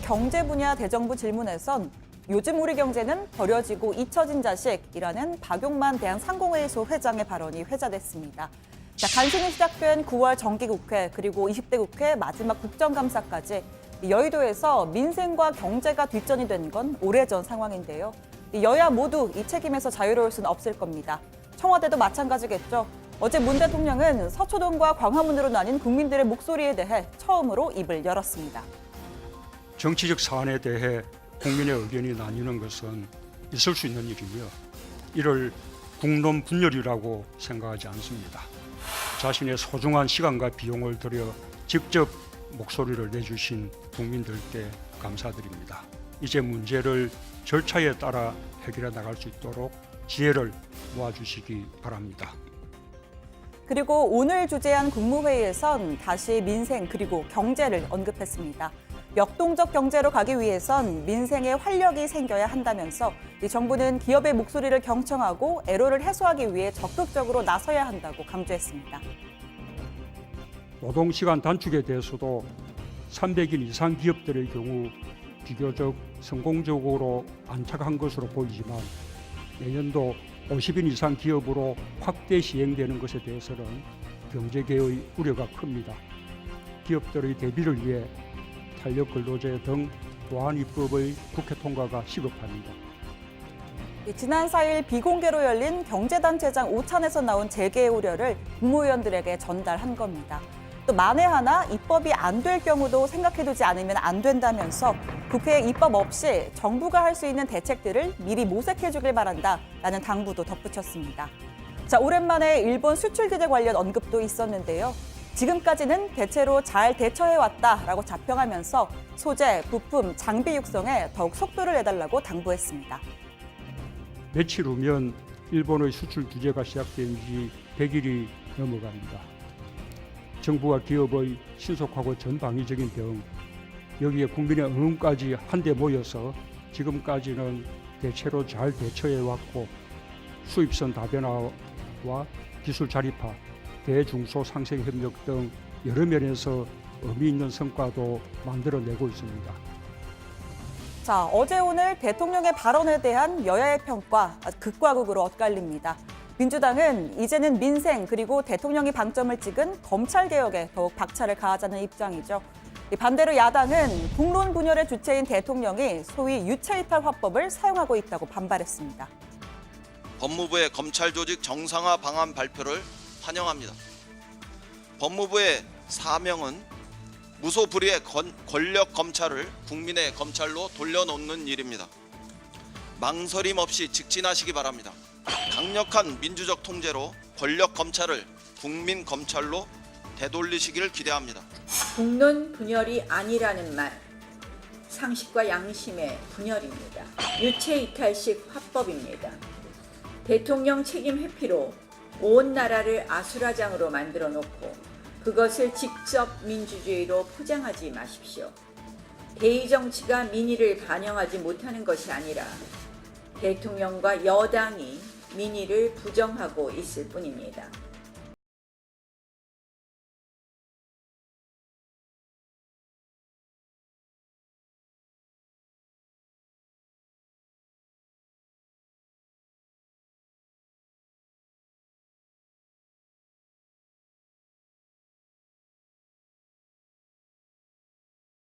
경제 분야 대정부 질문에선 요즘 우리 경제는 버려지고 잊혀진 자식이라는 박용만 대한상공회의소 회장의 발언이 회자됐습니다. 간신히 시작된 9월 정기국회 그리고 20대 국회 마지막 국정감사까지 여의도에서 민생과 경제가 뒷전이 된 건 오래전 상황인데요. 여야 모두 이 책임에서 자유로울 수는 없을 겁니다. 청와대도 마찬가지겠죠. 어제 문 대통령은 서초동과 광화문으로 나뉜 국민들의 목소리에 대해 처음으로 입을 열었습니다. 정치적 사안에 대해 국민의 의견이 나뉘는 것은 있을 수 있는 일이며 이를 국론 분열이라고 생각하지 않습니다. 자신의 소중한 시간과 비용을 들여 직접 목소리를 내주신 국민들께 감사드립니다. 이제 문제를 절차에 따라 해결해 나갈 수 있도록 지혜를 모아주시기 바랍니다. 그리고 오늘 주재한 국무회의에선 다시 민생 그리고 경제를 언급했습니다. 역동적 경제로 가기 위해선 민생에 활력이 생겨야 한다면서 이 정부는 기업의 목소리를 경청하고 애로를 해소하기 위해 적극적으로 나서야 한다고 강조했습니다. 노동시간 단축에 대해서도 300인 이상 기업들의 경우 비교적 성공적으로 안착한 것으로 보이지만 내년도 50인 이상 기업으로 확대 시행되는 것에 대해서는 경제계의 우려가 큽니다. 기업들의 대비를 위해 탄력 근로제 등 보안 입법의 국회 통과가 시급합니다. 지난 4일 비공개로 열린 경제단체장 오찬에서 나온 재개의 우려를 국무위원들에게 전달한 겁니다. 또 만에 하나 입법이 안 될 경우도 생각해두지 않으면 안 된다면서 국회에 입법 없이 정부가 할 수 있는 대책들을 미리 모색해주길 바란다라는 당부도 덧붙였습니다. 오랜만에 일본 수출 규제 관련 언급도 있었는데요. 지금까지는 대체로 잘 대처해왔다라고 자평하면서 소재, 부품, 장비 육성에 더욱 속도를 내달라고 당부했습니다. 며칠 후면 일본의 수출 규제가 시작된 지 100일이 넘어갑니다. 정부와 기업의 신속하고 전방위적인 대응, 여기에 국민의 응원까지 한데 모여서 지금까지는 대체로 잘 대처해왔고 수입선 다변화와 기술 자립화, 대중소 상생 협력 등 여러 면에서 의미 있는 성과도 만들어내고 있습니다. 어제 오늘 대통령의 발언에 대한 여야의 평가 극과 극으로 엇갈립니다. 민주당은 이제는 민생 그리고 대통령이 방점을 찍은 검찰개혁에 더욱 박차를 가하자는 입장이죠. 반대로 야당은 국론 분열의 주체인 대통령이 소위 유체이탈 화법을 사용하고 있다고 반발했습니다. 법무부의 검찰 조직 정상화 방안 발표를 환영합니다. 법무부의 사명은 무소불위의 권력 검찰을 국민의 검찰로 돌려놓는 일입니다. 망설임 없이 직진하시기 바랍니다. 강력한 민주적 통제로 권력 검찰을 국민 검찰로 되돌리시기를 기대합니다. 국론 분열이 아니라는 말, 상식과 양심의 분열입니다. 유체이탈식 화법입니다. 대통령 책임 회피로 온 나라를 아수라장으로 만들어 놓고 그것을 직접 민주주의로 포장하지 마십시오. 대의 정치가 민의를 반영하지 못하는 것이 아니라 대통령과 여당이 민의를 부정하고 있을 뿐입니다.